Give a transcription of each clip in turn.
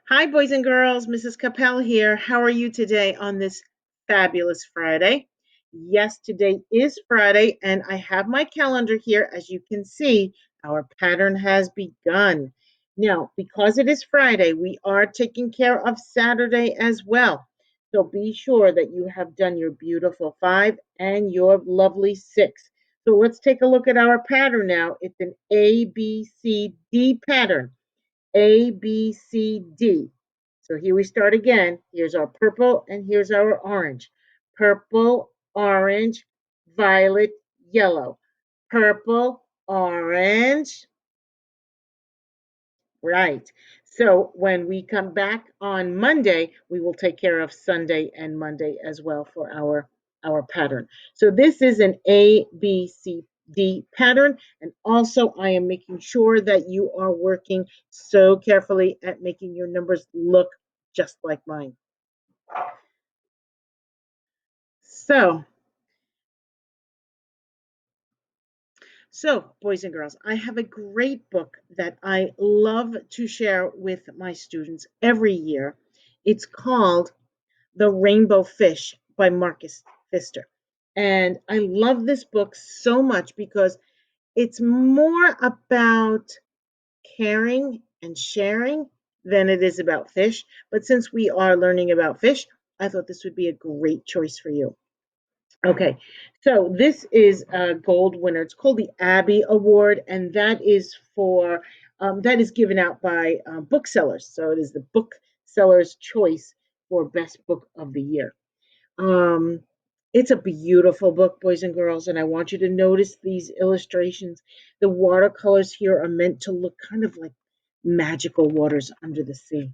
Hi, boys and girls. Mrs. Kappel here. How are you today on this fabulous Friday? Yes, today is Friday, and I have my calendar here. As you can see, our pattern has begun. Now, because it is Friday, we are taking care of Saturday as well. So be sure that you have done your beautiful five and your lovely six. So let's take a look at our pattern now. It's an A, B, C, D pattern. A, B, C, D. So here we start again. Here's our purple and here's our orange. Purple, orange, violet, yellow. Purple, orange. Right. So when we come back on Monday, we will take care of Sunday and Monday as well for our pattern. So this is an A, B, C, D pattern. And also I am making sure that you are working so carefully at making your numbers look just like mine. So boys and girls, I have a great book that I love to share with my students every year. It's called The Rainbow Fish by Marcus Pfister. And I love this book so much because it's more about caring and sharing than it is about fish. But since we are learning about fish, I thought this would be a great choice for you. Okay, so this is a gold winner. It's called the Abbey Award, and that is for that is given out by booksellers. So it is the bookseller's choice for best book of the year. Um, it's a beautiful book, boys and girls, and I want you to notice these illustrations. The watercolors here are meant to look kind of like magical waters under the sea.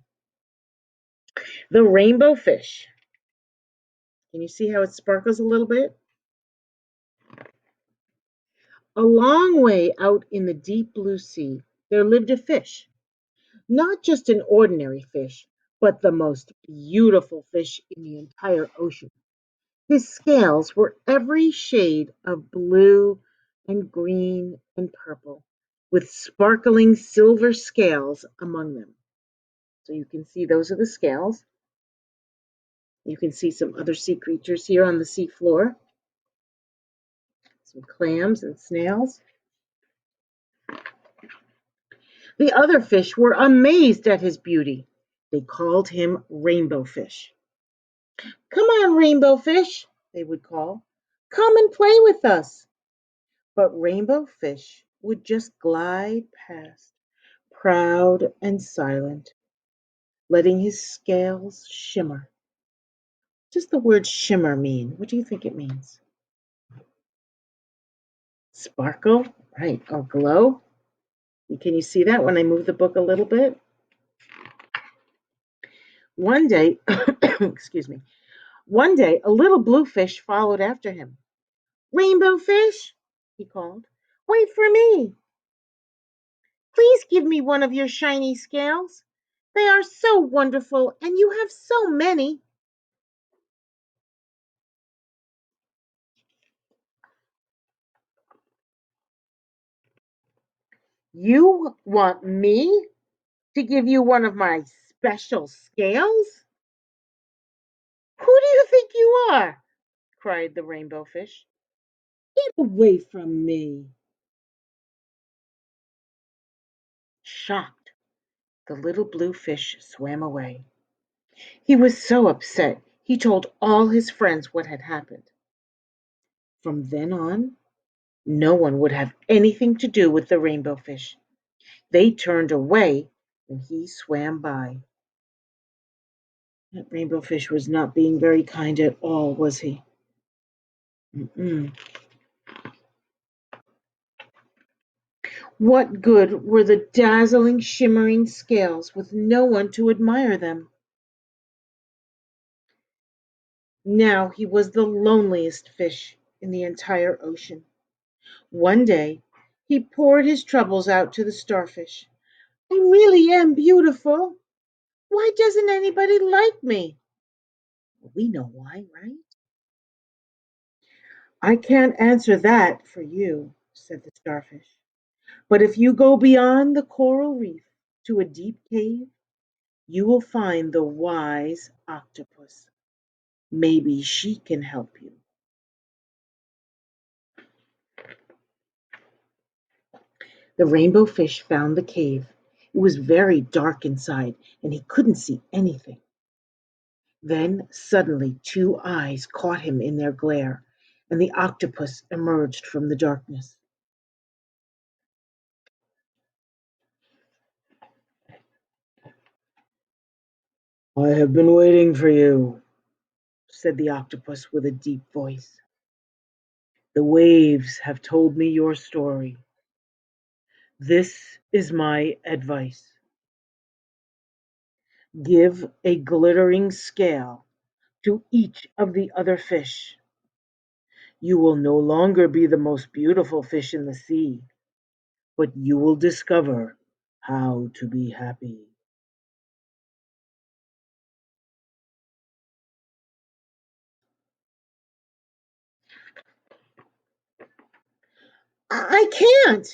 The rainbow fish. Can you see how it sparkles a little bit? A long way out in the deep blue sea, there lived a fish, not just an ordinary fish, but the most beautiful fish in the entire ocean. His scales were every shade of blue and green and purple, with sparkling silver scales among them. So you can see those are the scales. You can see some other sea creatures here on the sea floor, some clams and snails. The other fish were amazed at his beauty. They called him Rainbow Fish. Come on, Rainbow Fish, they would call. Come and play with us. But Rainbow Fish would just glide past, proud and silent, letting his scales shimmer. What does the word shimmer mean? What do you think it means? Sparkle, right, or glow. Can you see that when I move the book a little bit? One day, excuse me, one day a little blue fish followed after him. Rainbow Fish, he called, wait for me. Please give me one of your shiny scales. They are so wonderful, and you have so many. You want me to give you one of my special scales? Who do you think you are? Cried the rainbow fish. Get away from me. Shocked, the little blue fish swam away. He was so upset, he told all his friends what had happened. From then on, no one would have anything to do with the rainbow fish. They turned away when he swam by. That rainbow fish was not being very kind at all, was he? Mm-mm. What good were the dazzling, shimmering scales with no one to admire them? Now he was the loneliest fish in the entire ocean. One day he poured his troubles out to the starfish. I really am beautiful. Why doesn't anybody like me? Well, we know why, right? I can't answer that for you, said the starfish. But if you go beyond the coral reef to a deep cave, you will find the wise octopus. Maybe she can help you. The rainbow fish found the cave. It was very dark inside, and he couldn't see anything. Then suddenly two eyes caught him in their glare, and the octopus emerged from the darkness. I have been waiting for you, said the octopus with a deep voice. The waves have told me your story. This is my advice. Give a glittering scale to each of the other fish. You will no longer be the most beautiful fish in the sea, but you will discover how to be happy. I can't,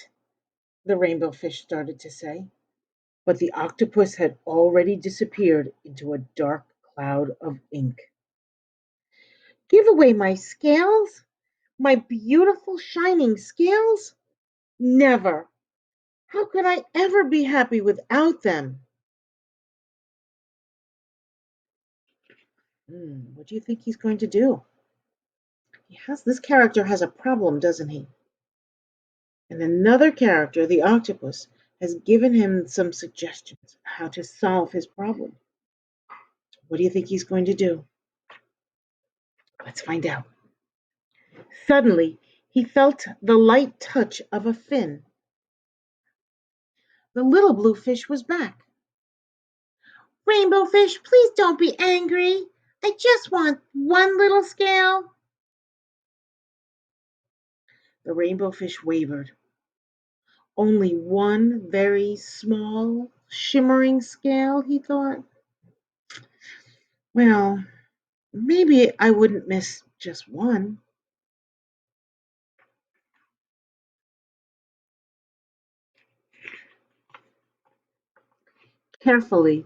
the rainbow fish started to say, but the octopus had already disappeared into a dark cloud of ink. Give away my scales? My beautiful shining scales? Never. How could I ever be happy without them? What do you think he's going to do? This character has a problem, doesn't he? And another character, the octopus, has given him some suggestions how to solve his problem. What do you think he's going to do? Let's find out. Suddenly, he felt the light touch of a fin. The little blue fish was back. Rainbow fish, please don't be angry. I just want one little scale. The rainbow fish wavered. Only one very small, shimmering scale, he thought. Well, maybe I wouldn't miss just one. Carefully,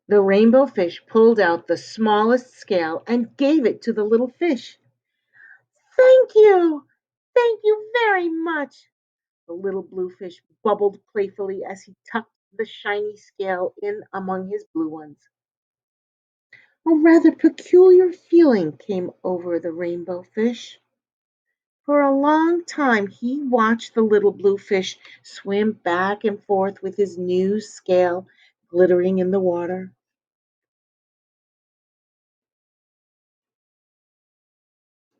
the rainbow fish pulled out the smallest scale and gave it to the little fish. Thank you! Thank you very much! The little blue fish bubbled playfully as he tucked the shiny scale in among his blue ones. A rather peculiar feeling came over the rainbow fish. For a long time he watched the little blue fish swim back and forth with his new scale glittering in the water.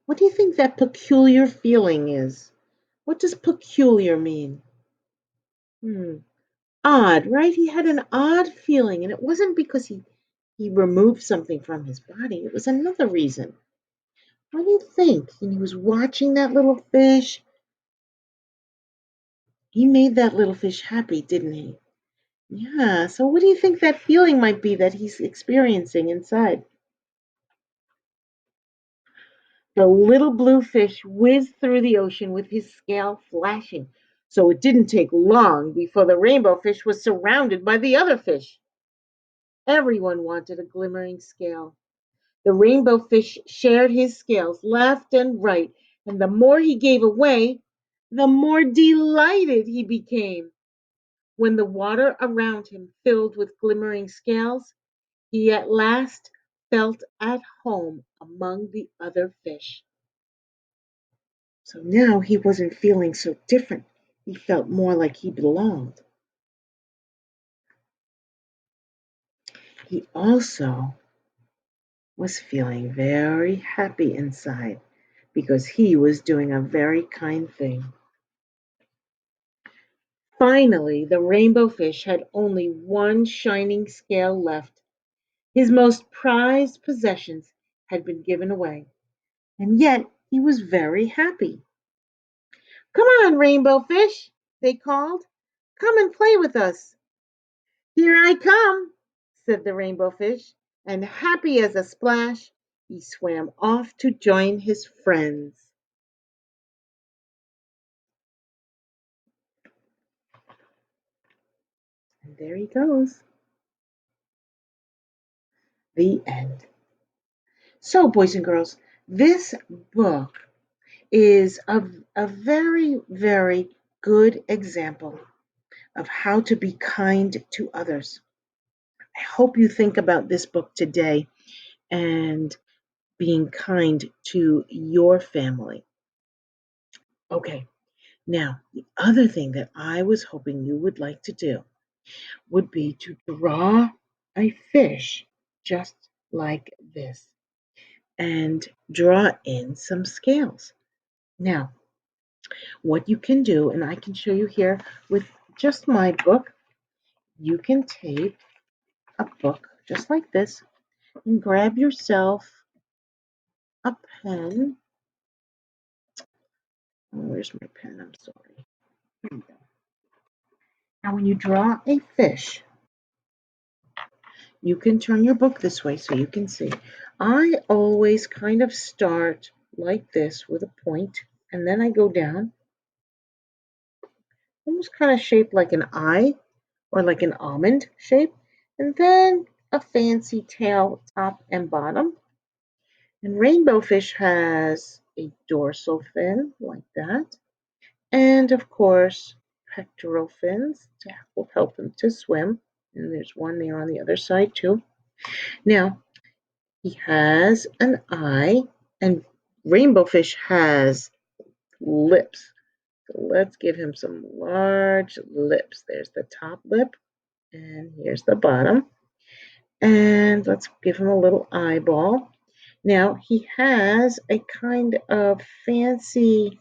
What do you think that peculiar feeling is? What does peculiar mean? Hmm. Odd, right? He had an odd feeling, and it wasn't because he removed something from his body. It was another reason. What do you think? And he was watching that little fish. He made that little fish happy, didn't he? Yeah. So what do you think that feeling might be that he's experiencing inside? The little blue fish whizzed through the ocean with his scale flashing. So it didn't take long before the rainbow fish was surrounded by the other fish. Everyone wanted a glimmering scale. The rainbow fish shared his scales left and right, and the more he gave away, the more delighted he became. When the water around him filled with glimmering scales, he at last felt at home among the other fish. So now he wasn't feeling so different. He felt more like he belonged. He also was feeling very happy inside because he was doing a very kind thing. Finally, the rainbow fish had only one shining scale left. His most prized possessions had been given away, and yet he was very happy. Come on, rainbow fish, they called. Come and play with us. Here I come, said the rainbow fish, and happy as a splash, he swam off to join his friends. And there he goes. The end. So, boys and girls, this book is a very, very good example of how to be kind to others. I hope you think about this book today and being kind to your family. Okay, now the other thing that I was hoping you would like to do would be to draw a fish just like this and draw in some scales. Now, what you can do, and I can show you here with just my book, you can take a book just like this and grab yourself a pen. Oh, where's my pen? I'm sorry. Here we go. Now, when you draw a fish, you can turn your book this way so you can see. I always kind of start like this with a point, and then I go down, almost kind of shaped like an eye or like an almond shape, and then a fancy tail, top and bottom. And rainbow fish has a dorsal fin like that, and of course, pectoral fins to will help them to swim. And there's one there on the other side too. Now, he has an eye, and rainbow fish has lips. So let's give him some large lips. There's the top lip, and here's the bottom. And let's give him a little eyeball. Now, he has a kind of fancy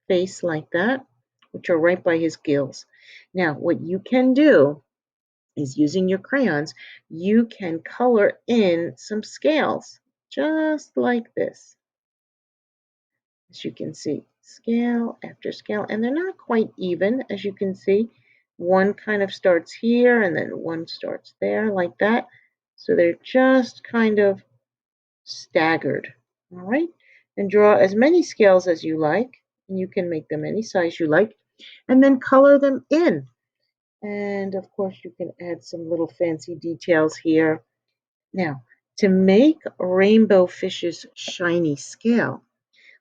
face like that, which are right by his gills. Now, what you can do is using your crayons, you can color in some scales, just like this. As you can see, scale after scale, and they're not quite even, as you can see. One kind of starts here, and then one starts there, like that. So they're just kind of staggered, all right? And draw as many scales as you like, and you can make them any size you like, and then color them in. And of course, you can add some little fancy details here. Now, to make rainbow fish's shiny scale,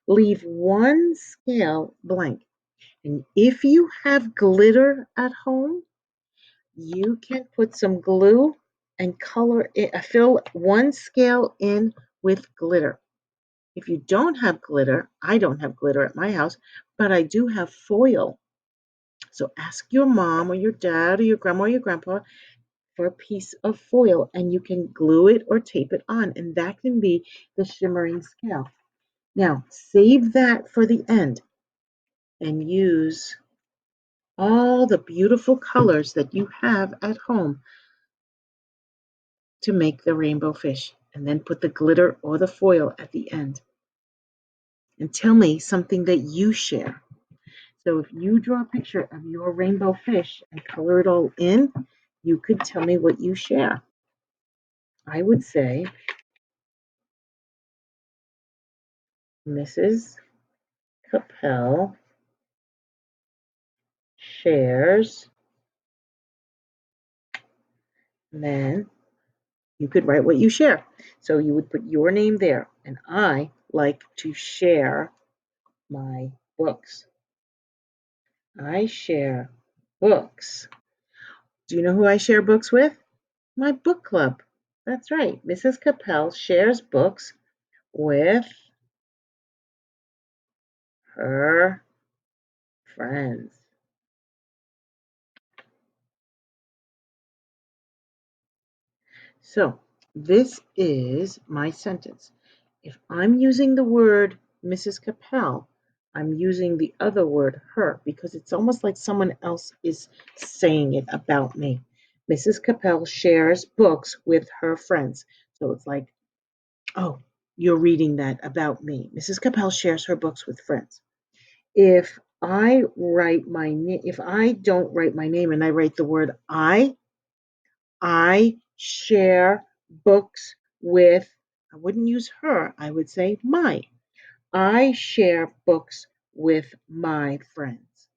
leave one scale blank. And if you have glitter at home, you can put some glue and color it, fill one scale in with glitter. If you don't have glitter, I don't have glitter at my house, but I do have foil. So ask your mom or your dad or your grandma or your grandpa for a piece of foil, and you can glue it or tape it on, and that can be the shimmering scale. Now, save that for the end and use all the beautiful colors that you have at home to make the rainbow fish, and then put the glitter or the foil at the end. And tell me something that you share. So if you draw a picture of your rainbow fish and color it all in, you could tell me what you share. I would say Mrs. Kappel shares, and then you could write what you share. So you would put your name there, and I like to share my books. I share books. Do you know who I share books with? My book club. That's right. Mrs. Kappel shares books with her friends. So this is my sentence. If I'm using the word Mrs. Kappel, I'm using the other word her because it's almost like someone else is saying it about me. Mrs. Kappel shares books with her friends. So it's like, oh, you're reading that about me. Mrs. Kappel shares her books with friends. If I don't write my name and I write the word I share books with, I wouldn't use her, I would say my. I share books with my friends.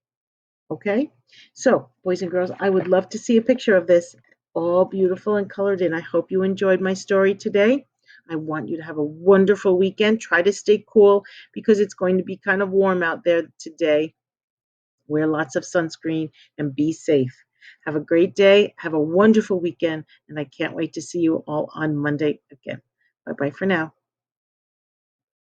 Okay? So, boys and girls, I would love to see a picture of this. all beautiful and colored in. I hope you enjoyed my story today. I want you to have a wonderful weekend. Try to stay cool because it's going to be kind of warm out there today. Wear lots of sunscreen and be safe. Have a great day. Have a wonderful weekend. And I can't wait to see you all on Monday again. Bye bye for now.